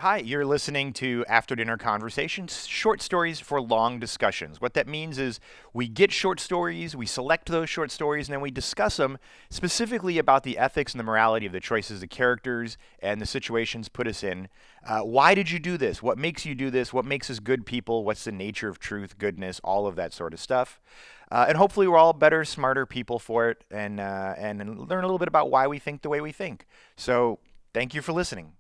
Hi, you're listening to After Dinner Conversations, short stories for long discussions. What that means is we get short stories, we select those short stories, and then we discuss them specifically about the ethics and the morality of the choices the characters and the situations put us in. Why did you do this? What makes you do this? What makes us good people? What's the nature of truth, goodness, all of that sort of stuff. And hopefully we're all better, smarter people for it and learn a little bit about why we think the way we think. So thank you for listening.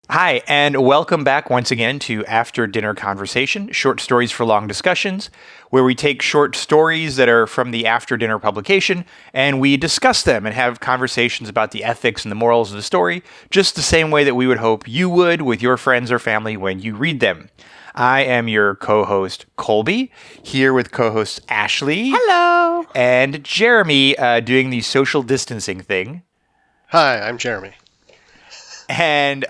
Hi, and welcome back once again to After Dinner Conversation, short stories for long discussions, where we take short stories that are from the After Dinner publication and we discuss them and have conversations about the ethics and the morals of the story, just the same way that we would hope you would with your friends or family when you read them. I am your co-host, Kolby, here with co-hosts Ashley. Hello. And Jeremy doing the social distancing thing. Hi, I'm Jeremy. And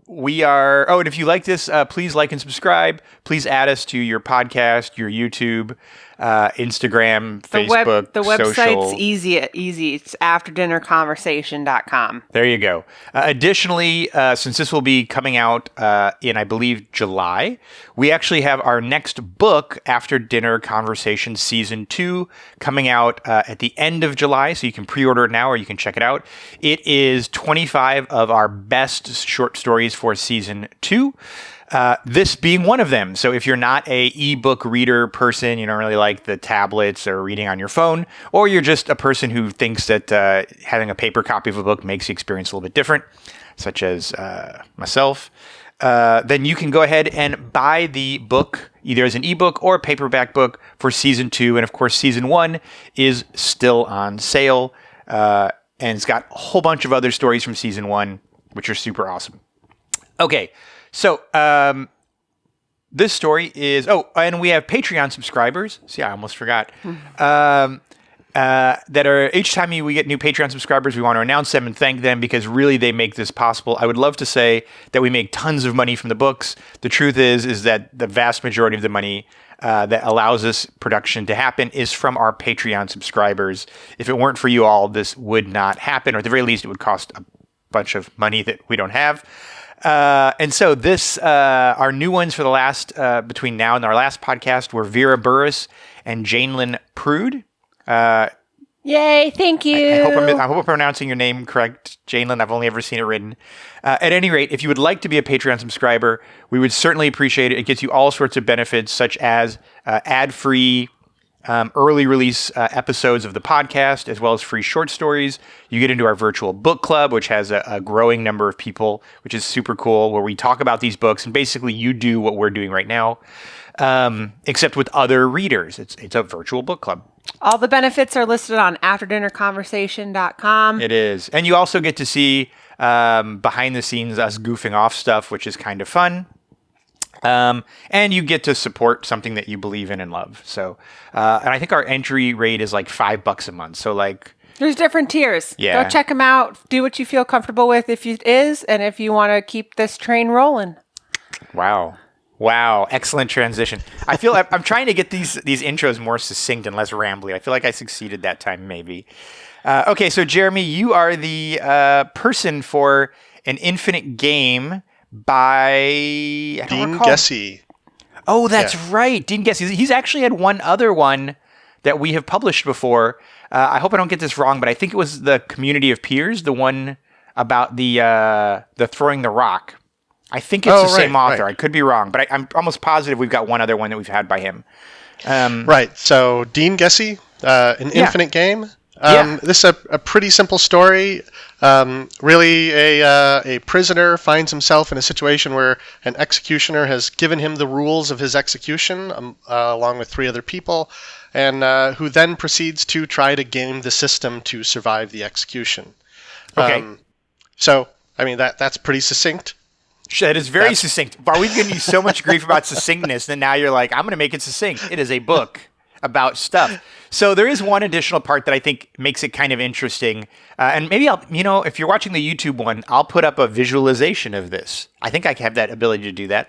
we are... Oh, and if you like this, please like and subscribe. Please add us to your podcast, your YouTube, Instagram, Facebook, The website's social. easy. It's afterdinnerconversation.com. There you go. Additionally, since this will be coming out in, I believe, July, we actually have our next book, After Dinner Conversation Season 2, coming out at the end of July, so you can pre-order it now or you can check it out. It is 25 of our best short stories for Season 2. This being one of them. So if you're not a ebook reader person, you don't really like the tablets or reading on your phone, or you're just a person who thinks that having a paper copy of a book makes the experience a little bit different, such as myself, then you can go ahead and buy the book either as an ebook or a paperback book for Season 2. And of course, Season 1 is still on sale, and it's got a whole bunch of other stories from Season 1, which are super awesome. Okay. So, this story is... Oh, and we have Patreon subscribers. See, I almost forgot. That are... Each time we get new Patreon subscribers, we want to announce them and thank them because really they make this possible. I would love to say that we make tons of money from the books. The truth is that the vast majority of the money that allows this production to happen is from our Patreon subscribers. If it weren't for you all, this would not happen, or at the very least, it would cost a bunch of money that we don't have. And so this, our new ones for the last, between now and our last podcast were Vera Burris and Janelyn Prude. Yay, thank you. I hope I'm pronouncing your name correct, Janelyn. I've only ever seen it written. At any rate, if you would like to be a Patreon subscriber, we would certainly appreciate it. It gets you all sorts of benefits, such as ad-free early release episodes of the podcast, as well as free short stories. You get into our virtual book club, which has a growing number of people, which is super cool, where we talk about these books, and basically you do what we're doing right now, except with other readers. It's a virtual book club. All the benefits are listed on afterdinnerconversation.com. It is. And you also get to see behind the scenes us goofing off stuff, which is kind of fun. And you get to support something that you believe in and love. So, and I think our entry rate is like $5 a month. So like, there's different tiers. Yeah. Go check them out. Do what you feel comfortable with if it is, and if you want to keep this train rolling. Wow. Excellent transition. I feel I'm trying to get these intros more succinct and less rambly. I feel like I succeeded that time, maybe. Okay. So Jeremy, you are the, person for An Infinite Game by Dean Gessie. Oh, that's right. Dean Gessie. He's actually had one other one that we have published before. I hope I don't get this wrong, but I think it was The Community of Peers, the one about the throwing the rock. I think it's the same author. Right. I could be wrong, but I'm almost positive we've got one other one that we've had by him. Right. So Dean Gessie, An Infinite Game. This is a pretty simple story. Really, a prisoner finds himself in a situation where an executioner has given him the rules of his execution, along with 3 other people, and who then proceeds to try to game the system to survive the execution. Okay. So, I mean, that's pretty succinct. That is very succinct. Are we giving you so much grief about succinctness that now you're like, I'm going to make it succinct? It is a book about stuff. So there is one additional part that I think makes it kind of interesting. And maybe if you're watching the YouTube one, I'll put up a visualization of this. I think I have that ability to do that.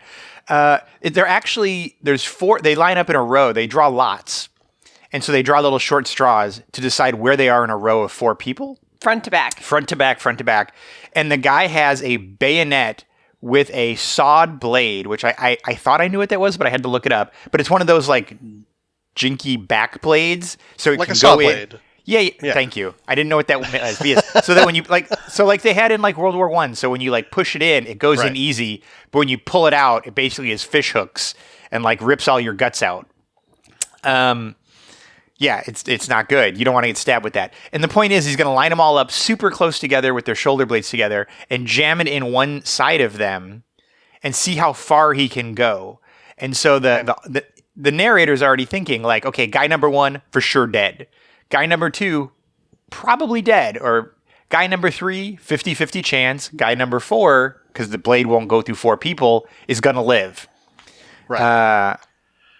There's 4, they line up in a row. They draw lots. And so they draw little short straws to decide where they are in a row of 4 people. Front to back. Front to back, front to back. And the guy has a bayonet with a sawed blade, which I thought I knew what that was, but I had to look it up. But it's one of those like jinky back blades. So it like can a saw go in. blade. Yeah, thank you. I didn't know what that meant. So that when you like they had in like World War I. So when you like push it in, it goes in easy. But when you pull it out, it basically is fish hooks and like rips all your guts out. Yeah, it's not good. You don't want to get stabbed with that. And the point is, he's going to line them all up super close together with their shoulder blades together and jam it in one side of them and see how far he can go. And so the narrator's already thinking like, okay, guy number 1 for sure dead. Guy number 2 probably dead. Or guy number 3 50-50 chance. Guy number 4, because the blade won't go through 4 people, is going to live. Right.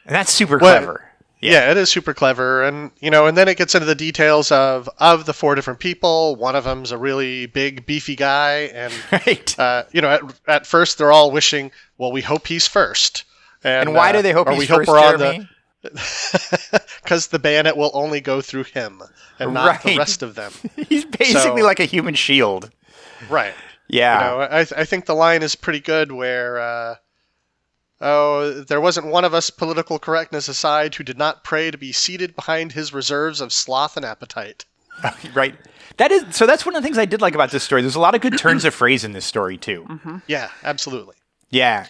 And that's super clever. Yeah, it is super clever, and and then it gets into the details of the 4 different people. One of them's a really big, beefy guy, and right. At first they're all wishing, well, we hope he's first. And why do they hope he's first, Jeremy? Because the bayonet will only go through him and not the rest of them. He's basically like a human shield. Right. Yeah. I think the line is pretty good where. There wasn't one of us, political correctness aside, who did not pray to be seated behind his reserves of sloth and appetite. Right. That's one of the things I did like about this story. There's a lot of good turns of phrase in this story, too. Mm-hmm. Yeah, absolutely. Yeah.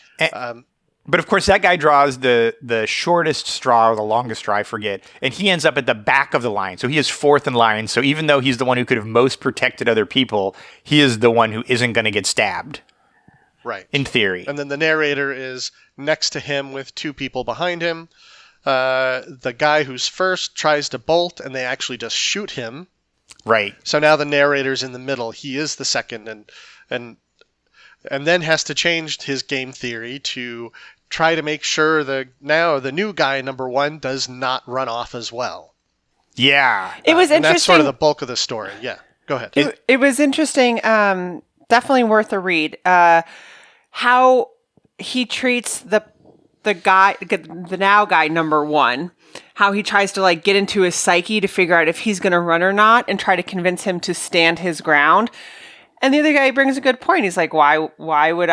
But, of course, that guy draws the shortest straw or the longest straw, I forget, and he ends up at the back of the line. So he is 4th in line. So even though he's the one who could have most protected other people, he is the one who isn't going to get stabbed. Right. In theory. And then the narrator is next to him with 2 people behind him. The guy who's first tries to bolt, and they actually just shoot him. Right. So now the narrator's in the middle. He is the second, and then has to change his game theory to try to make sure the new guy, number 1, does not run off as well. Yeah. It was interesting. And that's sort of the bulk of the story. Yeah. Go ahead. It was interesting. Definitely worth a read. How he treats the now guy number 1, how he tries to like get into his psyche to figure out if he's going to run or not and try to convince him to stand his ground. And the other guy brings a good point. He's like, why would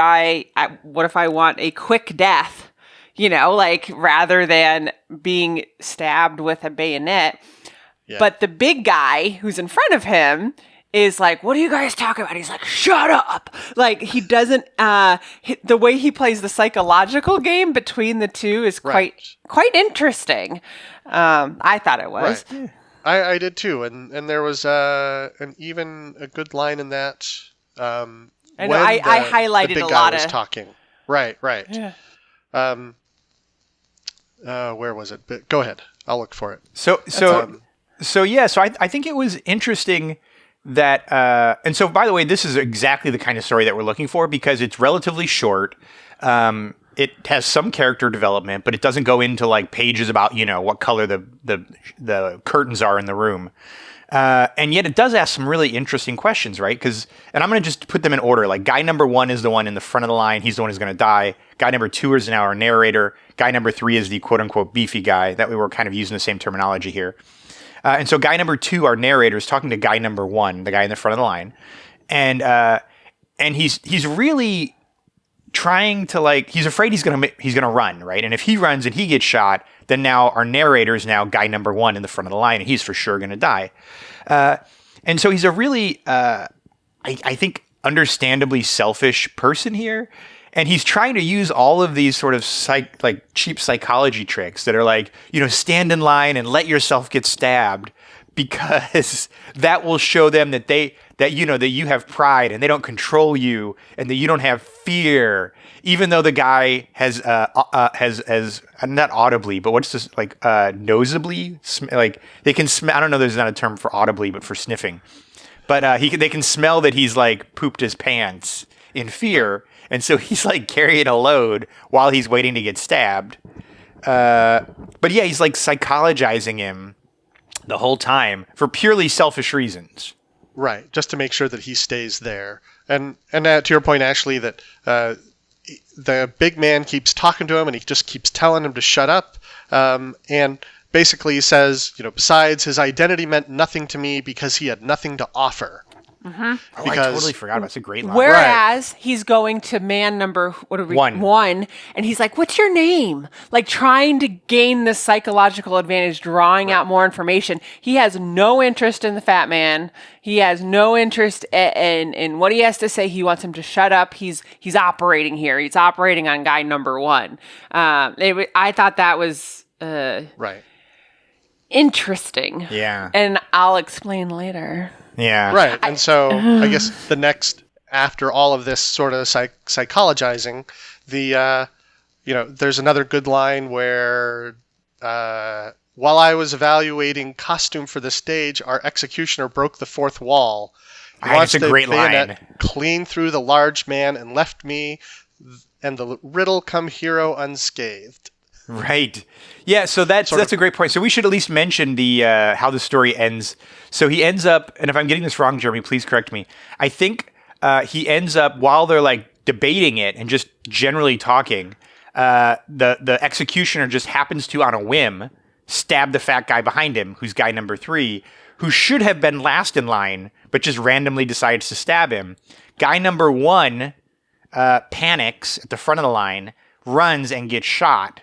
what if I want a quick death, like rather than being stabbed with a bayonet? Yeah. But the big guy who's in front of him is like, what are you guys talking about? He's like, shut up. Like he doesn't, the way he plays the psychological game between the two is quite interesting. I thought it was. Right. I did too. And there was even a good line in that. I know, I highlighted the big a guy lot was of talking. Right. Yeah. Where was it? But go ahead. I'll look for it. So I think it was interesting that, and so by the way, this is exactly the kind of story that we're looking for because it's relatively short. It has some character development, but it doesn't go into like pages about, what color the curtains are in the room. And yet it does ask some really interesting questions, right? And I'm going to just put them in order. Like guy number 1 is the one in the front of the line. He's the one who's going to die. Guy number 2 is now our narrator. Guy number 3 is the quote unquote beefy guy. That we were kind of using the same terminology here. And so guy number 2, our narrator, is talking to guy number 1, the guy in the front of the line. And he's really trying to he's afraid he's gonna run, right? And if he runs and he gets shot, then now our narrator is now guy number 1 in the front of the line, and he's for sure gonna die. And so he's a really, I think, understandably selfish person here. And he's trying to use all of these sort of cheap psychology tricks that are like, stand in line and let yourself get stabbed because that will show them that that you have pride and they don't control you and that you don't have fear, even though the guy has not audibly, but what's this nosably, they can smell. I don't know. There's not a term for audibly, but for sniffing. But they can smell that he's pooped his pants in fear. And so he's carrying a load while he's waiting to get stabbed. But yeah, he's psychologizing him the whole time for purely selfish reasons. Right, just to make sure that he stays there. And to your point, Ashley, that the big man keeps talking to him and he just keeps telling him to shut up. And basically says, besides, his identity meant nothing to me because he had nothing to offer. I totally forgot. That's a great line. Whereas he's going to man number one, and he's like, "What's your name?" Like trying to gain this psychological advantage, drawing out more information. He has no interest in the fat man. He has no interest in what he has to say. He wants him to shut up. He's operating here. He's operating on guy number one. I thought that was interesting. Yeah, and I'll explain later. Yeah. Right. And so I guess the next, after all of this sort of psychologizing, there's another good line where while I was evaluating costume for the stage, our executioner broke the fourth wall. He That's a great line. Clean through the large man and left me and the riddle come hero unscathed. Right. Yeah, so that's a great point. So we should at least mention the how the story ends. So he ends up, and if I'm getting this wrong, Jeremy, please correct me. I think he ends up, while they're like debating it and just generally talking, the executioner just happens to, on a whim, stab the fat guy behind him, who's guy number 3, who should have been last in line, but just randomly decides to stab him. Guy number 1 panics at the front of the line, runs and gets shot.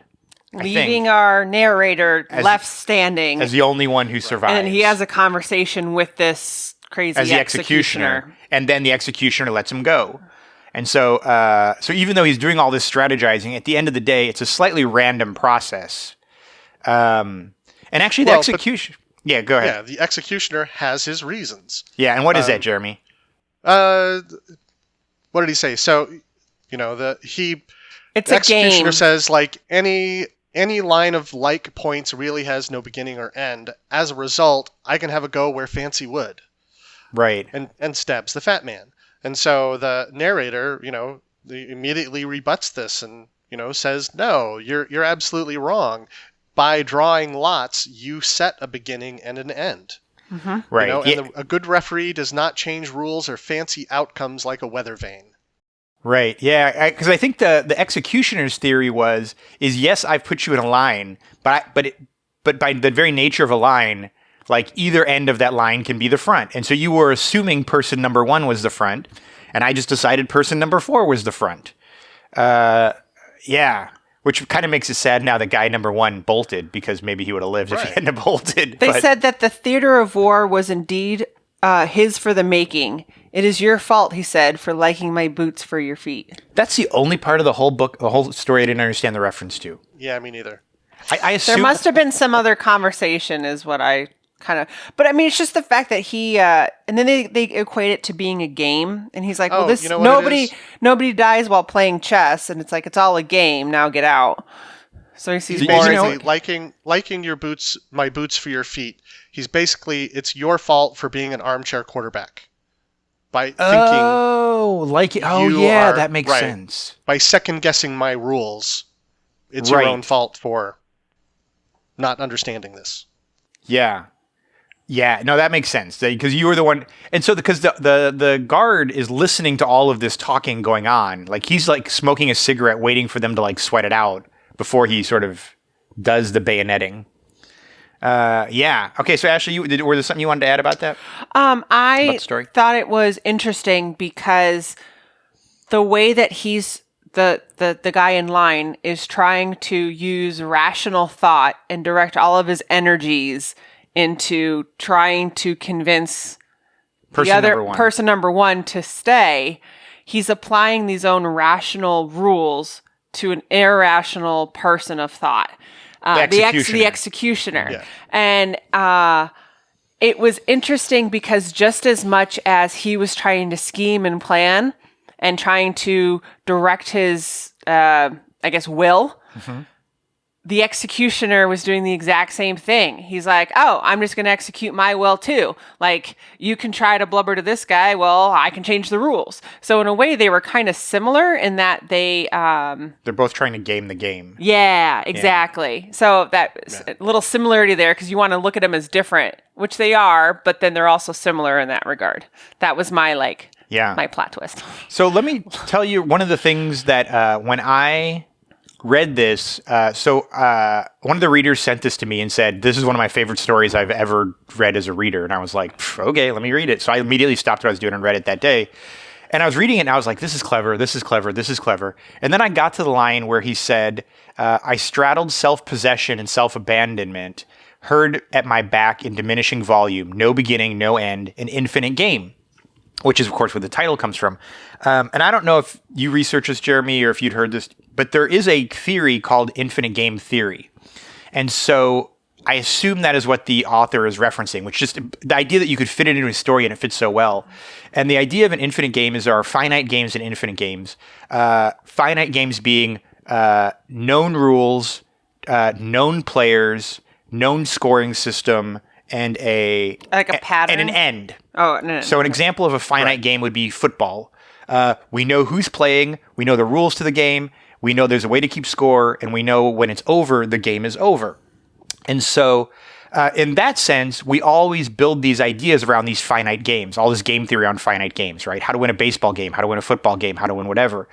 Leaving our narrator left standing. As the only one who survives. And he has a conversation with this crazy executioner. And then the executioner lets him go. And so even though he's doing all this strategizing, at the end of the day, it's a slightly random process. And actually the execution... Yeah, go ahead. Yeah, the executioner has his reasons. Yeah, and what is that, Jeremy? What did he say? So, It's the a executioner game. says, like, any line of like points really has no beginning or end. As a result, I can have a go where Fancy would. Right. And stabs the fat man. And so the narrator, immediately rebuts this and, says, no, you're absolutely wrong. By drawing lots, you set a beginning and an end. Mm-hmm. Right. And a good referee does not change rules or fancy outcomes like a weather vane. Right. Yeah. Because I think the executioner's theory is yes, I've put you in a line, but by the very nature of a line, like either end of that line can be the front. And so you were assuming person number 1 was the front, and I just decided person number 4 was the front. Yeah. Which kind of makes it sad now that guy number 1 bolted, because maybe he would have lived if he hadn't have bolted. They said that the theater of war was indeed his for the making. It is your fault, he said, for liking my boots for your feet. That's the only part of the whole book, the whole story I didn't understand the reference to. Yeah, me neither. I assume... There must have been some other conversation is what I kind of... But I mean, it's just the fact that he... and then they equate it to being a game. And he's like, well, this nobody dies while playing chess. And it's like, it's all a game. Now get out. So he sees basically liking your boots, my boots for your feet. He's basically, it's your fault for being an armchair quarterback. By thinking... that makes sense. By second-guessing my rules, it's your own fault for not understanding this. Yeah. Yeah, no, that makes sense. Because you were the one... And so because the guard is listening to all of this talking going on. Like, he's, like, smoking a cigarette, waiting for them to, like, sweat it out before he sort of does the bayoneting. Yeah. Okay, so Ashley, were there something you wanted to add about that? I thought it was interesting because the way that he's the guy in line is trying to use rational thought and direct all of his energies into trying to convince person number 1 to stay. He's applying these own rational rules to an irrational person of thought. The executioner. Yeah. And it was interesting because just as much as he was trying to scheme and plan and trying to direct his, will, the executioner was doing the exact same thing. He's like, oh, I'm just going to execute my will too. Like, you can try to blubber to this guy. Well, I can change the rules. So in a way, they were kind of similar in that they're both trying to game the game. Yeah, exactly. Yeah. So that little similarity there, because you want to look at them as different, which they are, but then they're also similar in that regard. That was my my plot twist. So let me tell you one of the things that when I read this, one of the readers sent this to me and said, "This is one of my favorite stories I've ever read as a reader." And I was like, "Okay, let me read it." So I immediately stopped what I was doing and read it that day. And I was reading it and I was like, "This is clever. This is clever. This is clever." And then I got to the line where he said, "I straddled self-possession and self-abandonment, heard at my back in diminishing volume, no beginning, no end, an infinite game." Which is, of course, where the title comes from. And I don't know if you researched this, Jeremy, or if you'd heard this, but there is a theory called infinite game theory. And so I assume that is what the author is referencing, which is the idea that you could fit it into a story and it fits so well. And the idea of an infinite game is there are finite games and infinite games. Finite games being known rules, known players, known scoring system, and a pattern and an end. Oh, no. So an example of a finite game would be football. We know who's playing. We know the rules to the game. We know there's a way to keep score, and we know when it's over, the game is over. And so, in that sense, we always build these ideas around these finite games, all this game theory on finite games, right? How to win a baseball game, how to win a football game, how to win whatever.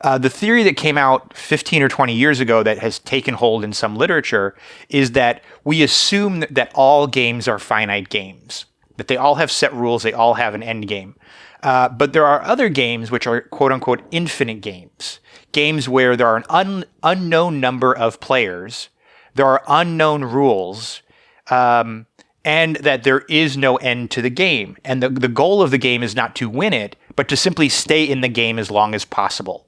The theory that came out 15 or 20 years ago that has taken hold in some literature is that we assume that all games are finite games, that they all have set rules, they all have an end game. But there are other games which are quote-unquote infinite games, games where there are an unknown number of players, there are unknown rules, and that there is no end to the game. And the goal of the game is not to win it, but to simply stay in the game as long as possible.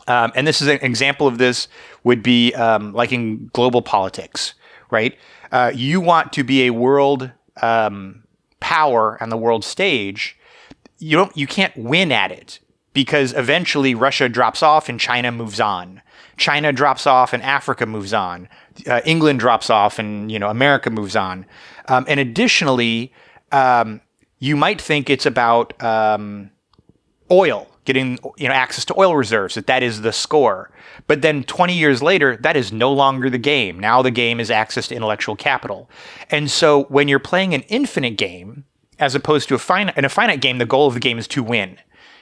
And this is an example of this would be like in global politics, right? You want to be a world power on the world stage. You can't win at it because eventually Russia drops off and China moves on. China drops off and Africa moves on. England drops off and America moves on. And additionally, you might think it's about oil, getting access to oil reserves, that is the score. But then 20 years later, that is no longer the game. Now the game is access to intellectual capital. And so when you're playing an infinite game, as opposed to in a finite game, the goal of the game is to win.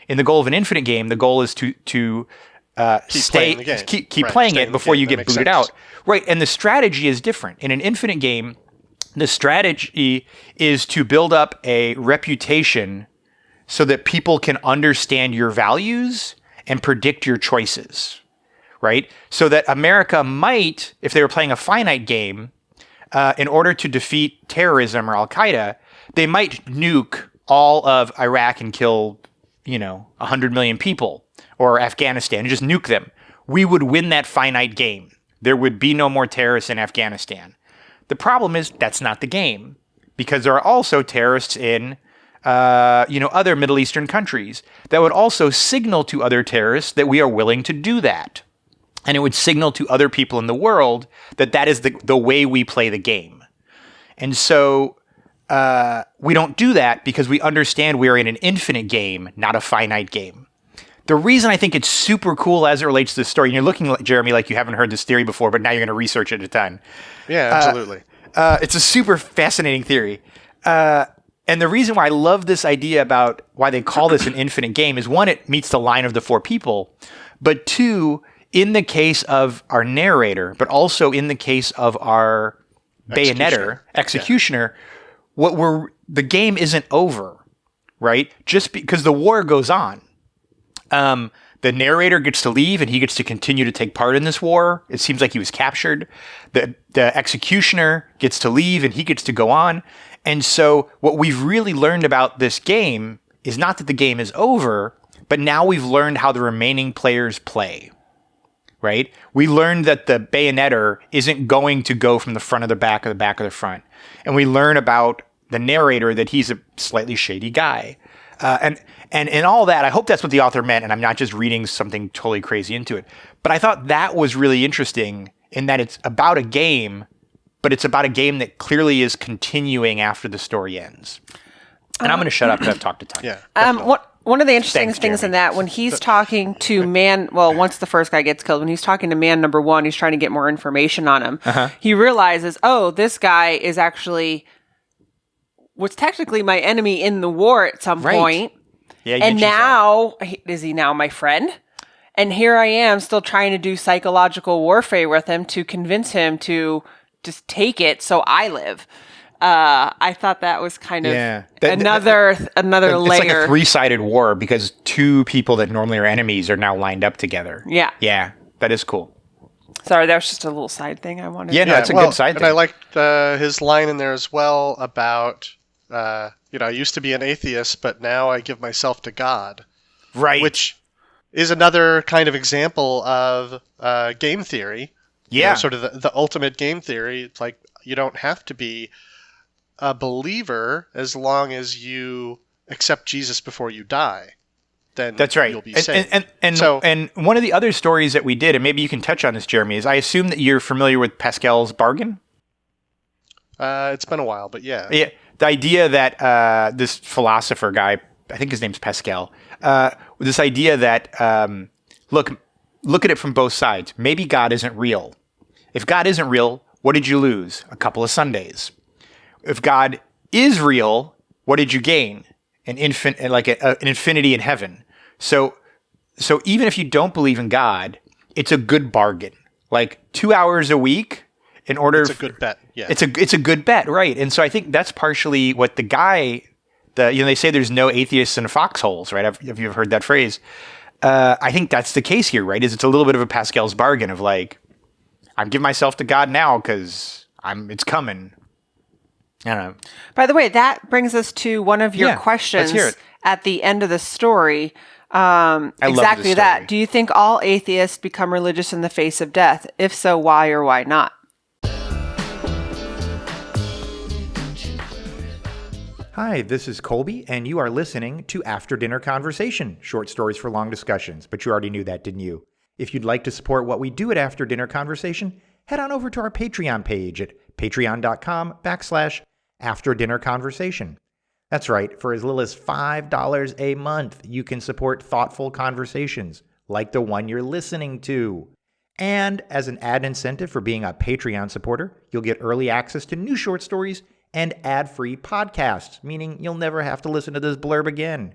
In the goal of an infinite game, the goal is to keep playing the game. Keep playing it before you get booted out. Right, and the strategy is different. In an infinite game, the strategy is to build up a reputation so that people can understand your values and predict your choices, right? So that America might, if they were playing a finite game, in order to defeat terrorism or Al-Qaeda, they might nuke all of Iraq and kill, 100 million people, or Afghanistan, and just nuke them. We would win that finite game. There would be no more terrorists in Afghanistan. The problem is that's not the game, because there are also terrorists in other Middle Eastern countries that would also signal to other terrorists that we are willing to do that. And it would signal to other people in the world that is the way we play the game. And so we don't do that because we understand we are in an infinite game, not a finite game. The reason I think it's super cool as it relates to the story, and you're looking at Jeremy like you haven't heard this theory before, but now you're going to research it a ton. Yeah, absolutely. It's a super fascinating theory. And the reason why I love this idea about why they call this an infinite game is, one, it meets the line of the four people, but two, in the case of our narrator, but also in the case of our executioner, the game isn't over, right? Just because the war goes on. The narrator gets to leave and he gets to continue to take part in this war. It seems like he was captured. The executioner gets to leave and he gets to go on. And so what we've really learned about this game is not that the game is over, but now we've learned how the remaining players play, right? We learned that the bayonetter isn't going to go from the front of the back or the back of the front. And we learn about the narrator that he's a slightly shady guy. And in all that, I hope that's what the author meant, and I'm not just reading something totally crazy into it. But I thought that was really interesting in that it's about a game, but it's about a game that clearly is continuing after the story ends. And I'm going to shut up because I've talked a ton. Yeah. One of the interesting Thanks, things Jeremy. in that, when he's talking to once the first guy gets killed, when he's talking to man number one, he's trying to get more information on him. He realizes, this guy is actually was technically my enemy in the war at some point. Yeah, and now, is he now my friend? And here I am still trying to do psychological warfare with him to convince him to just take it so I live. I thought that was kind of another It's layer. like a three-sided war because two people that normally are enemies are now lined up together. Yeah. Yeah, that is cool. Sorry, that was just a little side thing I wanted. Yeah, no, it's a good side thing. And I liked his line in there as well about, I used to be an atheist, but now I give myself to God. Right. Which is another kind of example of game theory. Yeah. Sort of the ultimate game theory. It's like you don't have to be a believer as long as you accept Jesus before you die. Then that's right. You'll be saved. And one of the other stories that we did, and maybe you can touch on this, Jeremy, is I assume that you're familiar with Pascal's bargain? It's been a while, but yeah. Yeah. The idea that this philosopher guy, I think his name's Pascal, this idea that, look at it from both sides. Maybe God isn't real. If God isn't real, what did you lose? A couple of Sundays. If God is real, what did you gain? An infinity in heaven. So even if you don't believe in God, it's a good bargain. Like 2 hours a week in order. It's a good bet. Yeah. It's a good bet, right? And so I think that's partially what the guy. They say there's no atheists in foxholes, right? Have you ever heard that phrase? I think that's the case here, right? It's a little bit of a Pascal's bargain of like, I'm giving myself to God now because it's coming. I don't know. By the way, that brings us to one of your questions at the end of the story. Exactly that. Do you think all atheists become religious in the face of death? If so, why or why not? Hi, this is Kolby, and you are listening to After Dinner Conversation, short stories for long discussions. But you already knew that, didn't you? If you'd like to support what we do at After Dinner Conversation, head on over to our Patreon page at patreon.com/After Dinner Conversation. That's right, for as little as $5 a month, you can support thoughtful conversations like the one you're listening to. And as an add incentive for being a Patreon supporter, you'll get early access to new short stories and ad-free podcasts, meaning you'll never have to listen to this blurb again.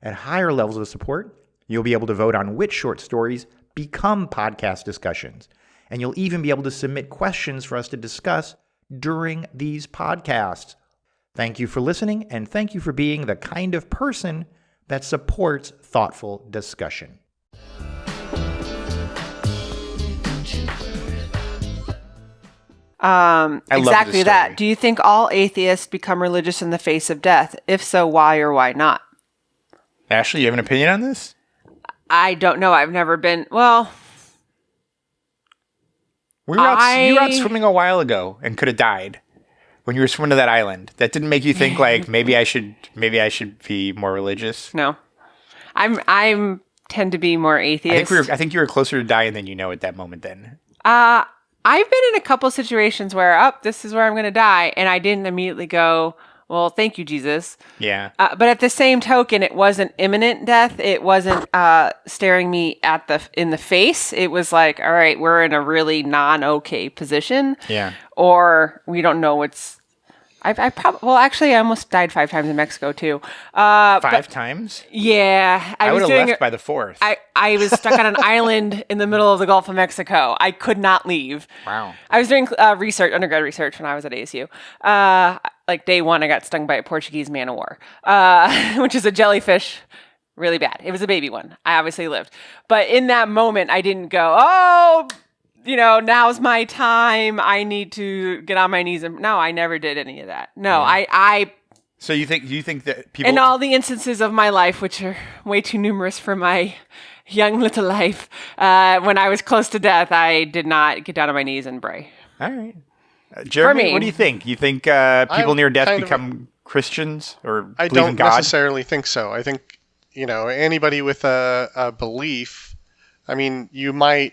At higher levels of support, you'll be able to vote on which short stories become podcast discussions. And you'll even be able to submit questions for us to discuss during these podcasts. Thank you for listening, and thank you for being the kind of person that supports thoughtful discussion. Exactly that. Do you think all atheists become religious in the face of death? If so, why or why not? Ashley, you have an opinion on this? I don't know. I've never been. Well, you were out swimming a while ago and could have died when you were swimming to that island. That didn't make you think like maybe I should be more religious. No, I'm tend to be more atheist. I think you were closer to dying than you know at that moment. Then. I've been in a couple situations where, this is where I'm going to die. And I didn't immediately go, well, thank you, Jesus. Yeah. But at the same token, it wasn't imminent death. It wasn't staring me in the face. It was like, all right, we're in a really non-okay position. Yeah. Or we don't know what's... I almost died 5 times in Mexico too. 5 times? Yeah. I would have left by the 4th. I was stuck on an island in the middle of the Gulf of Mexico. I could not leave. Wow. I was doing undergrad research when I was at ASU. Like day 1, I got stung by a Portuguese man of war, which is a jellyfish. Really bad. It was a baby one. I obviously lived. But in that moment, I didn't go, now's my time. I need to get on my knees. No, I never did any of that. No, yeah. So you think that people... In all the instances of my life, which are way too numerous for my young little life, when I was close to death, I did not get down on my knees and pray. All right. Jeremy, what do you think? You think people near death become Christians or believe in God? I don't necessarily think so. I think, anybody with a belief, you might...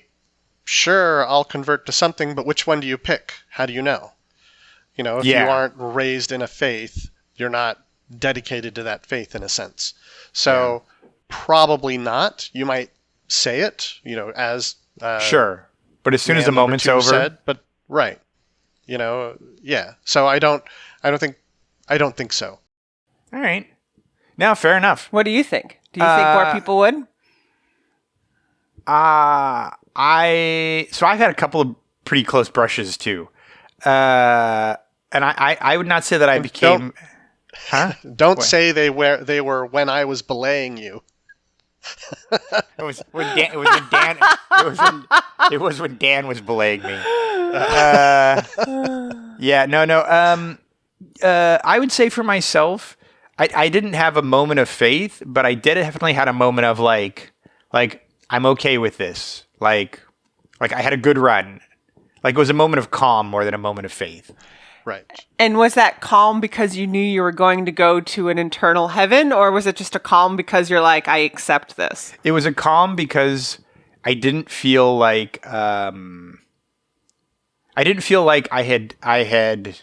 Sure, I'll convert to something, but which one do you pick? How do you know? If you aren't raised in a faith, you're not dedicated to that faith in a sense. So probably not. You might say it, as sure, but as soon as the moment's over, but right, yeah. So I don't think so. All right, now fair enough. What do you think? Do you think more people would? I've had a couple of pretty close brushes too. And I would not say that I became. Don't say they were when I was belaying you. It was when Dan was belaying me. Yeah, no. I would say for myself, I didn't have a moment of faith, but I definitely had a moment of like I'm okay with this. Like I had a good run. Like it was a moment of calm more than a moment of faith. Right. And was that calm because you knew you were going to go to an eternal heaven, or was it just a calm because you're like, I accept this? It was a calm because I didn't feel like I had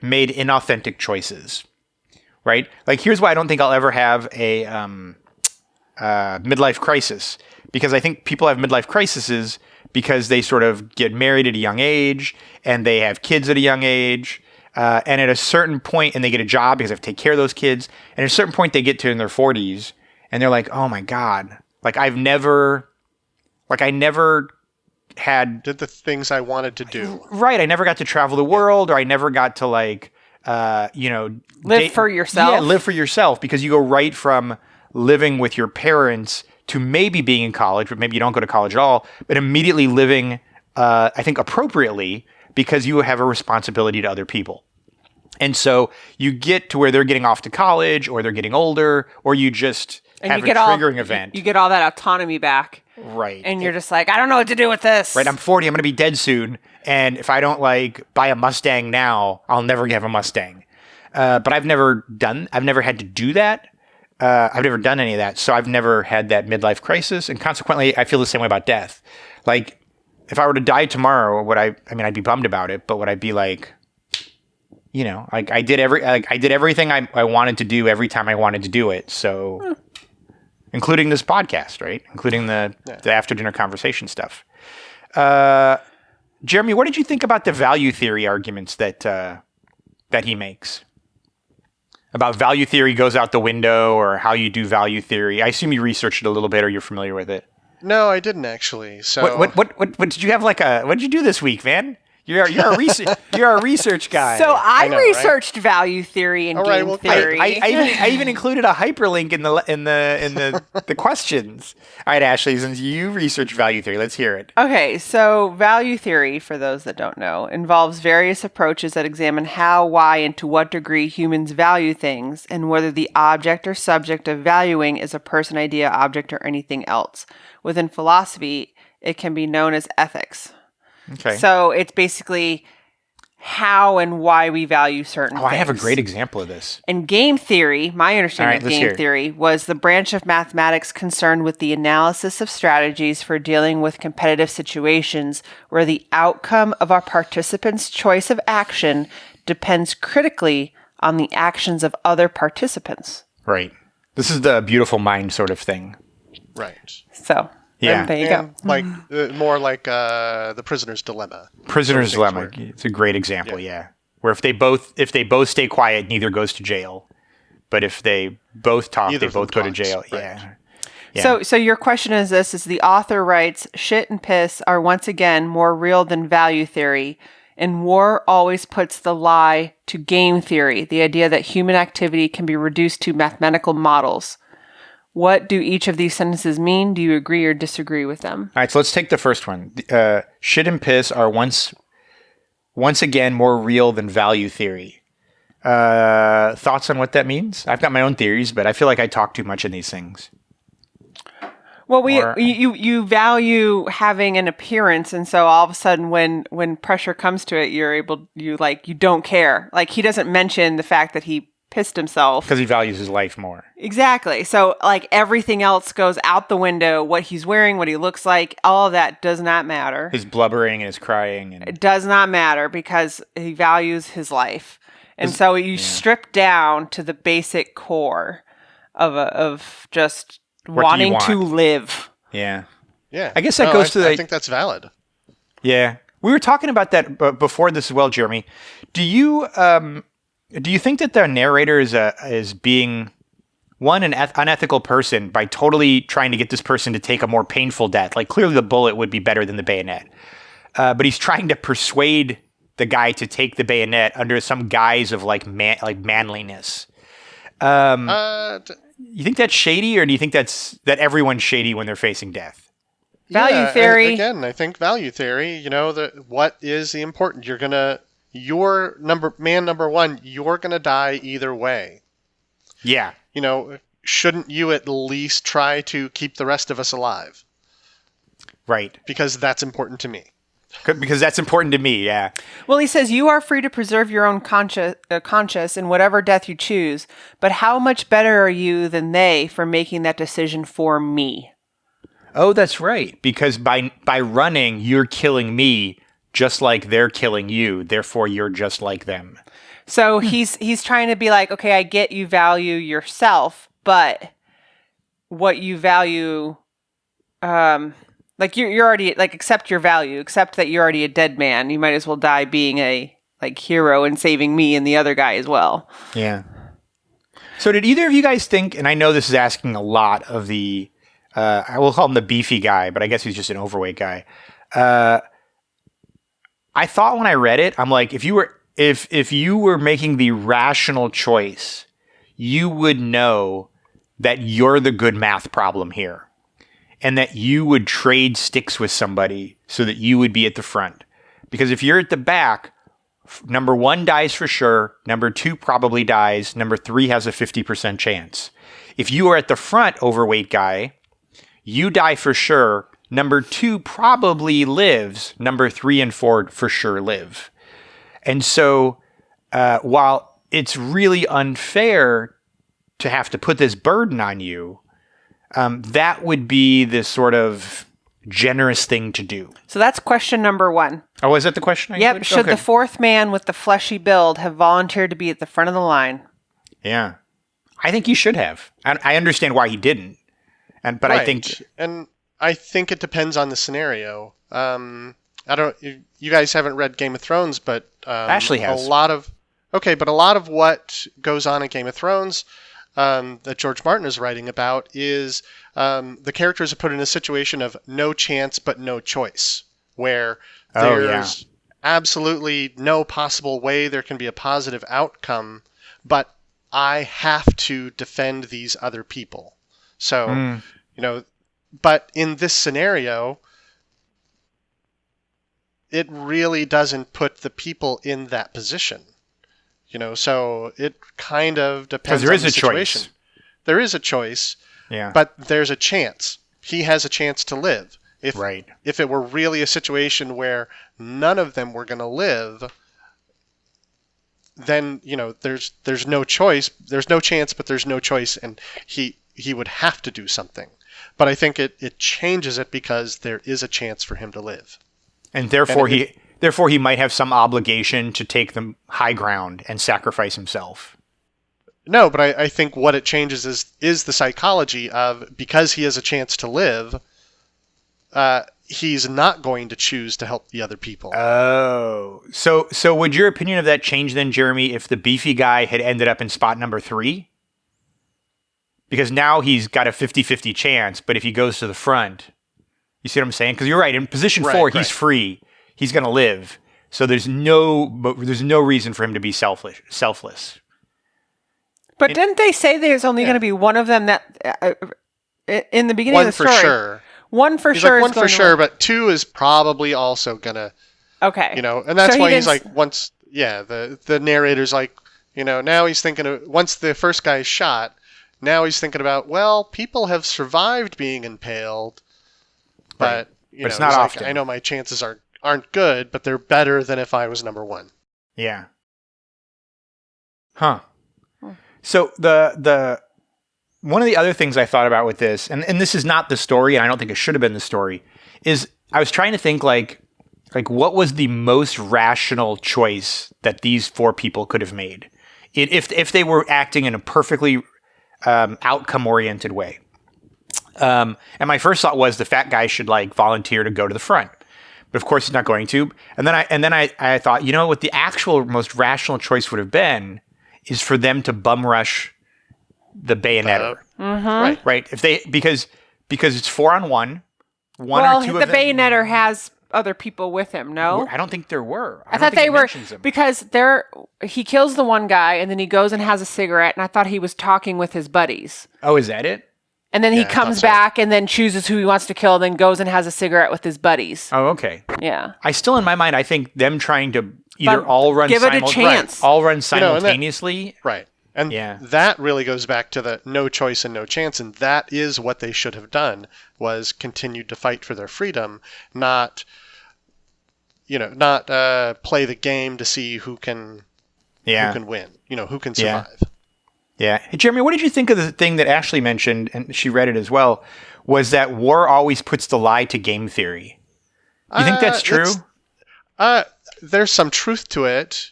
made inauthentic choices. Right? Like here's why I don't think I'll ever have a midlife crisis, because I think people have midlife crises because they sort of get married at a young age and they have kids at a young age. And at a certain point, and they get a job because they have to take care of those kids. And at a certain point, they get to in their 40s and they're like, oh my God, like I never did the things I wanted to do. Right. I never got to travel the world, or I never got to live for yourself. Yeah, live for yourself, because you go right from living with your parents to maybe being in college, but maybe you don't go to college at all, but immediately living, I think, appropriately, because you have a responsibility to other people. And so you get to where they're getting off to college, or they're getting older, or you just have a triggering event. You get all that autonomy back. Right. And you're just like, I don't know what to do with this. Right. I'm 40. I'm going to be dead soon. And if I don't buy a Mustang now, I'll never have a Mustang. But I've never had to do that. I've never done any of that. So I've never had that midlife crisis. And consequently, I feel the same way about death. Like, if I were to die tomorrow, I'd be bummed about it, but would I be like, I did everything I wanted to do every time I wanted to do it. So, including this podcast, right? Including the after dinner conversation stuff. Jeremy, what did you think about the value theory arguments that he makes? About value theory goes out the window, or how you do value theory. I assume you researched it a little bit, or you're familiar with it. No, I didn't actually. So what did you have what did you do this week, man? You're a research guy. So I researched value theory and game theory. I even included a hyperlink in the questions. All right, Ashley, since you researched value theory, let's hear it. Okay, so value theory, for those that don't know, involves various approaches that examine how, why, and to what degree humans value things, and whether the object or subject of valuing is a person, idea, object, or anything else. Within philosophy, it can be known as ethics. Okay. So it's basically how and why we value certain things. I have a great example of this. In game theory, my understanding of game theory was the branch of mathematics concerned with the analysis of strategies for dealing with competitive situations where the outcome of a participant's choice of action depends critically on the actions of other participants. Right. This is the beautiful mind sort of thing. Right. So... yeah, there you go. Like more like the prisoner's dilemma. Prisoner's dilemma. It's a great example. Yeah, where if they both stay quiet, neither goes to jail. But if they both talk, they both go to jail. Right. Yeah. So your question is this: is the author writes, "Shit and piss are once again more real than value theory, and war always puts the lie to game theory, the idea that human activity can be reduced to mathematical models." What do each of these sentences mean? Do you agree or disagree with them? All right, so let's take the first one. Shit and piss are once again more real than value theory. Thoughts on what that means? I've got my own theories, but I feel like I talk too much in these things. Well, you value having an appearance, and so all of a sudden, when pressure comes to it, you don't care. Like, he doesn't mention the fact that he pissed himself because he values his life more. Exactly. So everything else goes out the window. What he's wearing, what he looks like, all of that does not matter. His blubbering and his crying. It does not matter because he values his life. And so you strip down to the basic core of just wanting to live. Yeah. Yeah. I guess that goes to I think that's valid. Yeah. We were talking about that before this as well, Jeremy. Do you think that the narrator is being an unethical person by totally trying to get this person to take a more painful death. Like clearly the bullet would be better than the bayonet. But he's trying to persuade the guy to take the bayonet under some guise of like manliness. You think that's shady, or do you think that everyone's shady when they're facing death? Value theory. Again, I think value theory. You know, what is the important? Number one, you're gonna die either way. Yeah. You know, shouldn't you at least try to keep the rest of us alive? Right. Because that's important to me. Because that's important to me, yeah. Well, he says, you are free to preserve your own conscience in whatever death you choose, but how much better are you than they for making that decision for me? Oh, that's right. Because by running, you're killing me just like they're killing you. Therefore, you're just like them. So he's trying to be like, okay, I get you value yourself, but what you value... like you're already like accept your value, accept that you're already a dead man. You might as well die being a like hero and saving me and the other guy as well. Yeah. So did either of you guys think, and I know this is asking a lot of the I will call him the beefy guy, but I guess he's just an overweight guy. I thought when I read it, I'm like, if you were making the rational choice, you would know that you're the good math problem here. And that you would trade sticks with somebody so that you would be at the front. Because if you're at the back, number 1 dies for sure, number 2 probably dies, number 3 has a 50% chance. If you are at the front, overweight guy, you die for sure, number 2 probably lives, number 3 and 4 for sure live. And so while it's really unfair to have to put this burden on you, that would be the sort of generous thing to do. So that's question number 1. Oh, is that the question? Yep. Should the fourth man with the fleshy build have volunteered to be at the front of the line? Yeah. I think he should have. I understand why he didn't. But right. I think it depends on the scenario. You guys haven't read Game of Thrones, but Ashley has. a lot of what goes on in Game of Thrones that George Martin is writing about is the characters are put in a situation of no chance but no choice, where there's absolutely no possible way there can be a positive outcome, but I have to defend these other people. So, but in this scenario, it really doesn't put the people in that position. So it kind of depends on the situation. Choice. There is a choice, but there's a chance. He has a chance to live. If it were really a situation where none of them were going to live, then, there's no choice. There's no chance, but there's no choice, and he would have to do something. But I think it changes it because there is a chance for him to live. And therefore he might have some obligation to take the high ground and sacrifice himself. No, but I think what it changes is the psychology of, because he has a chance to live, he's not going to choose to help the other people. Oh. So would your opinion of that change then, Jeremy, if the beefy guy had ended up in spot number 3? Because now he's got a 50-50 chance, but if he goes to the front, you see what I'm saying? Because you're right, in position 4, he's free. He's going to live. So there's no reason for him to be selfless. But didn't they say there's only going to be one of them that in the beginning of the story? One for sure. One for he's sure. Like, one for sure, but 2 is probably also going to. Okay. And that's why he's like, once, the narrator's like, now he's thinking of, once the first guy's shot, now he's thinking about, well, people have survived being impaled, but, but it's not often. I know my chances aren't good, but they're better than if I was number 1. Yeah. Huh. So the one of the other things I thought about with this, and this is not the story, and I don't think it should have been the story, is I was trying to think like what was the most rational choice that these 4 people could have made if they were acting in a perfectly outcome-oriented way. And my first thought was the fat guy should volunteer to go to the front. But of course he's not going to. And then I thought, what the actual most rational choice would have been is for them to bum rush the bayonetter. Right. Right? If they because it's 4-on-1, one Well, or two the of them. bayonetter has other people with him, no? I don't think there were. I don't thought think they it were mentions them. because he kills the one guy and then he goes and has a cigarette and I thought he was talking with his buddies. Oh, is that it? And then he Yeah, I comes thought so. back and then chooses who he wants to kill, then goes and has a cigarette with his buddies. Oh, okay. Yeah. I still, in my mind, I think them trying to either But all run give it a chance. all run know, and that- simultaneously. Right. And Yeah. that really goes back to the no choice and no chance, and that is what they should have done, was continued to fight for their freedom, not play the game to see who can win, who can Yeah. survive. Yeah. Hey, Jeremy, what did you think of the thing that Ashley mentioned, and she read it as well, was that war always puts the lie to game theory? You think that's true? There's some truth to it.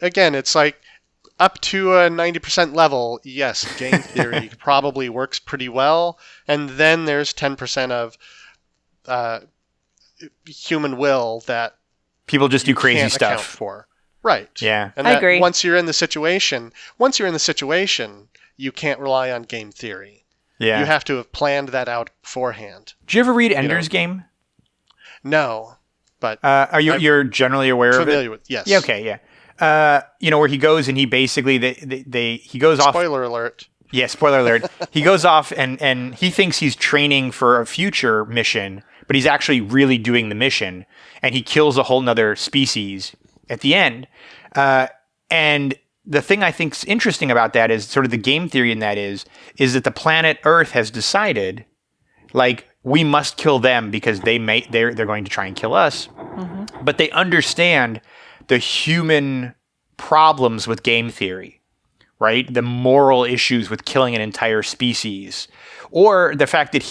Again, it's like up to a 90% level, yes, game theory probably works pretty well. And then there's 10% of human will that People just do crazy can't account stuff. for. Right. Yeah. And I that agree. Once you're in the situation, you can't rely on game theory. Yeah. You have to have planned that out beforehand. Did you ever read Ender's Game? No, but You're generally aware of it? familiar with, yes. Yeah, okay, yeah. Where he goes and he basically he goes off. Spoiler alert. Yeah, spoiler alert. He goes off and he thinks he's training for a future mission, but he's actually really doing the mission, and he kills a whole nother species at the end. And the thing I think's interesting about that is sort of the game theory in that is that the planet Earth has decided, like, we must kill them because they're going to try and kill us. Mm-hmm. But they understand the human problems with game theory, right? The moral issues with killing an entire species, or the fact that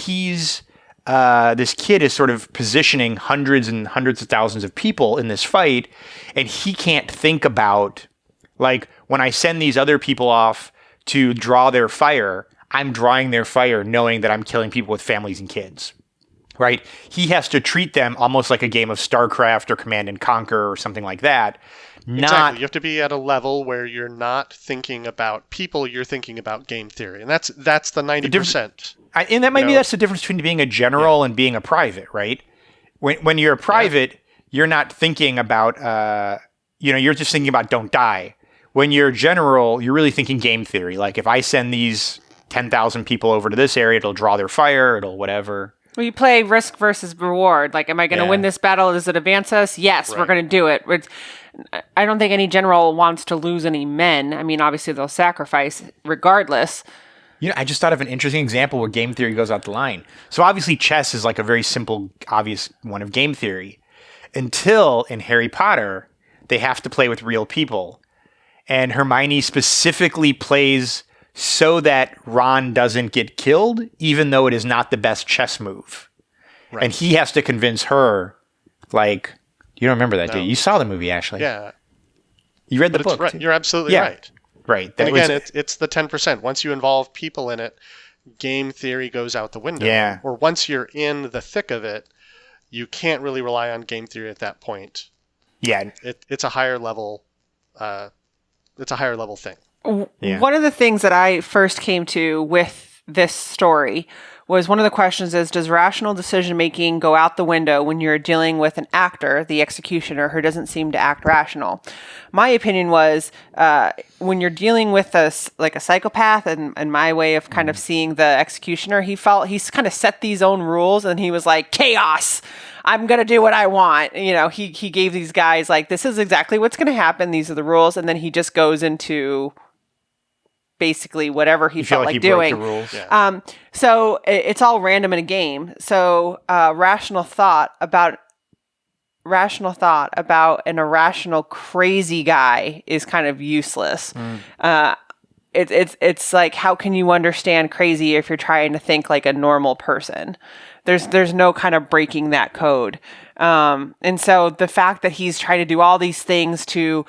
this kid is sort of positioning hundreds and hundreds of thousands of people in this fight, and he can't think about, like, when I send these other people off to draw their fire, I'm drawing their fire knowing that I'm killing people with families and kids, right? He has to treat them almost like a game of StarCraft or Command and Conquer or something like that. Exactly. You have to be at a level where you're not thinking about people, you're thinking about game theory. And that's the 90%. And that maybe that's the difference between being a general and being a private, right? When you're a private, you're not thinking about, you're just thinking about don't die. When you're a general, you're really thinking game theory. Like, if I send these 10,000 people over to this area, it'll draw their fire, it'll whatever. Well, you play risk versus reward. Like, am I going to Yeah. win this battle? Does it advance us? Yes, we're Right. going to do it. I don't think any general wants to lose any men. I mean, obviously they'll sacrifice regardless. I just thought of an interesting example where game theory goes out the line. So obviously chess is like a very simple, obvious one of game theory. Until in Harry Potter, they have to play with real people. And Hermione specifically plays so that Ron doesn't get killed, even though it is not the best chess move. Right. And he has to convince her, like, you don't remember that, do you? You saw the movie, Ashley. Yeah. You read the But book. right. Too. You're absolutely Yeah. right. Right. And again, it's the 10%. Once you involve people in it, game theory goes out the window. Yeah. Or once you're in the thick of it, you can't really rely on game theory at that point. Yeah. It's a higher level. It's a higher level thing. Yeah. One of the things that I first came to with this story was one of the questions is, does rational decision making go out the window when you're dealing with an actor, the executioner, who doesn't seem to act rational? My opinion was when you're dealing with a psychopath, and my way of kind of seeing the executioner, he's kind of set these own rules, and he was like, chaos. I'm going to do what I want. He gave these guys, like, this is exactly what's going to happen. These are the rules. And then he just goes into basically whatever he felt like doing. Broke the rules. Yeah. So it's all random in a game. So rational thought about an irrational, crazy guy is kind of useless. It's like, how can you understand crazy if you're trying to think like a normal person? There's no kind of breaking that code. And so the fact that he's trying to do all these things to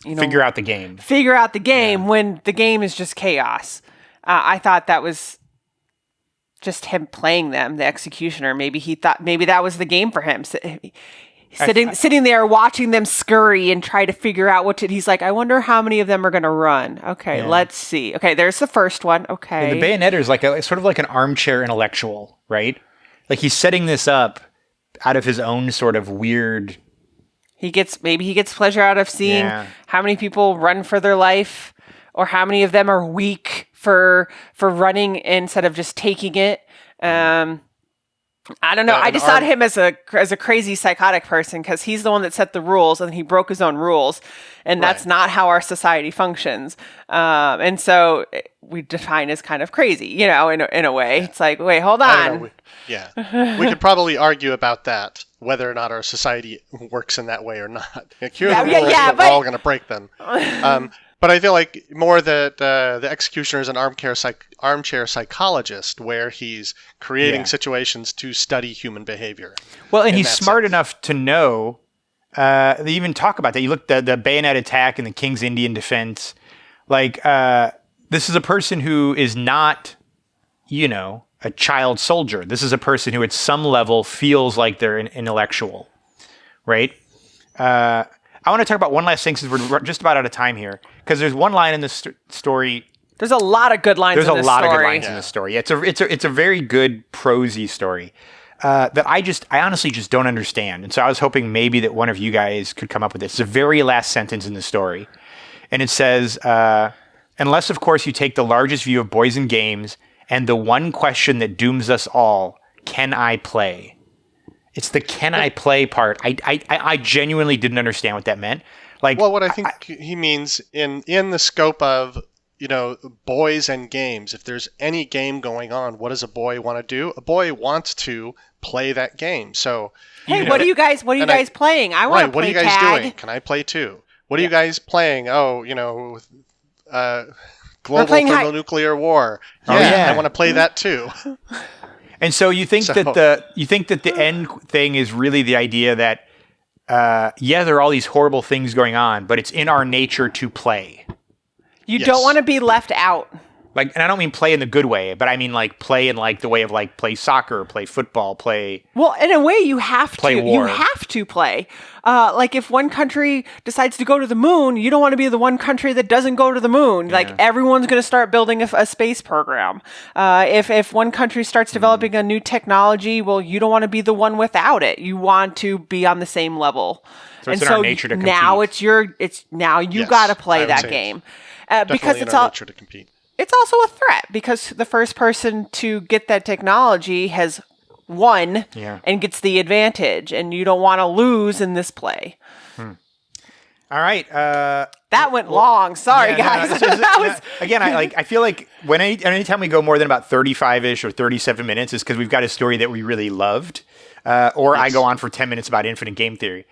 figure out the game. When the game is just chaos. I thought that was just him playing them, the executioner. Maybe he thought that was the game for him. So sitting there watching them scurry and try to figure out what to. He's like, I wonder how many of them are going to run. Okay, let's see. Okay, there's the first one. Okay, And the bayonetter is like sort of like an armchair intellectual, right? Like he's setting this up out of his own sort of weird. Maybe he gets pleasure out of seeing how many people run for their life, or how many of them are weak for running instead of just taking it. I don't know. I just thought him as a crazy psychotic person because he's the one that set the rules and he broke his own rules, and that's not how our society functions. And so we define as kind of crazy, in a way. It's like, wait, hold on. We could probably argue about that, whether or not our society works in that way or not. We're all going to break them. But I feel like more that the executioner is an armchair psychologist, where he's creating situations to study human behavior. Well, and he's smart enough to know. They even talk about that. You look the bayonet attack and the King's Indian defense. Like this is a person who is not, a child soldier. This is a person who, at some level, feels like they're an intellectual, right? I want to talk about one last thing since we're just about out of time here, because there's one line in this story. There's a lot of good lines. There's a lot of good lines in this story. Yeah, it's a very good prosy story that I honestly just don't understand. And so I was hoping maybe that one of you guys could come up with this. It's the very last sentence in the story, and it says, "Unless of course you take the largest view of boys and games, and the one question that dooms us all: can I play?" It's the "can I play" part. I genuinely didn't understand what that meant. Like, well, what I think he means in the scope of, boys and games, if there's any game going on, what does a boy want to do? A boy wants to play that game. So, hey, what are you guys playing? I want to play What are you guys tag. doing? Can I play too? What are you guys playing? Oh, global thermonuclear war. Yeah, I want to play that too. And so you think that the end thing is really the idea that there are all these horrible things going on, but it's in our nature to play. You don't want to be left out. Like, and I don't mean play in the good way, but I mean like play in like the way of like play soccer, play football, play. Well, in a way, you have play to. War. You have to play. Like if one country decides to go to the moon, you don't want to be the one country that doesn't go to the moon. Like everyone's going to start building a space program. If one country starts developing a new technology, well, you don't want to be the one without it. You want to be on the same level. So it's in our nature to compete. Now you got to play that game because it's all nature to compete. It's also a threat because the first person to get that technology has won and gets the advantage, and you don't want to lose in this play. All right. That went long. Sorry, guys. I feel like anytime we go more than about 35-ish or 37 minutes is because we've got a story that we really loved. I go on for 10 minutes about infinite game theory.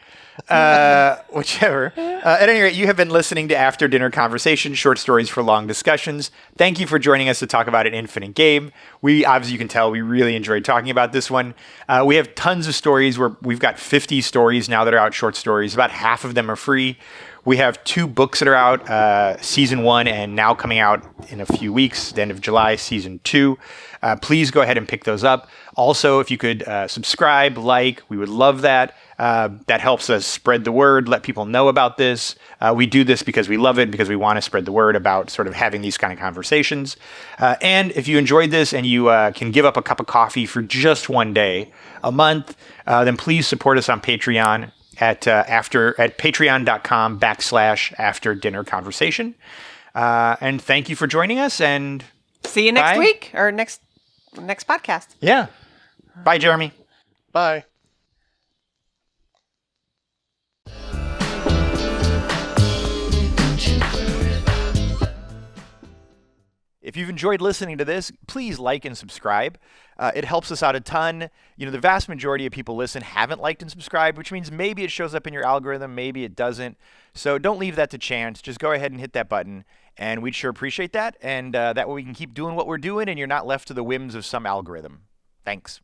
Whichever. At any rate, you have been listening to After Dinner Conversation, short stories for long discussions. Thank you for joining us to talk about an infinite game. We, obviously, you can tell, we really enjoyed talking about this one. We have tons of stories. We've got 50 stories now that are out, short stories. About half of them are free. We have 2 books that are out, season 1 and now coming out in a few weeks, the end of July, season 2. Please go ahead and pick those up. Also, if you could subscribe, we would love that. That helps us spread the word, let people know about this. We do this because we love it, because we want to spread the word about sort of having these kind of conversations. And if you enjoyed this and you can give up a cup of coffee for just one day a month, then please support us on Patreon at patreon.com/After Dinner Conversation. And thank you for joining us, and see you next week or next podcast. Yeah. Bye, Jeremy. Bye. If you've enjoyed listening to this, please like and subscribe. It helps us out a ton. The vast majority of people haven't liked and subscribed, which means maybe it shows up in your algorithm, maybe it doesn't. So don't leave that to chance. Just go ahead and hit that button, and we'd sure appreciate that. And that way we can keep doing what we're doing, and you're not left to the whims of some algorithm. Thanks.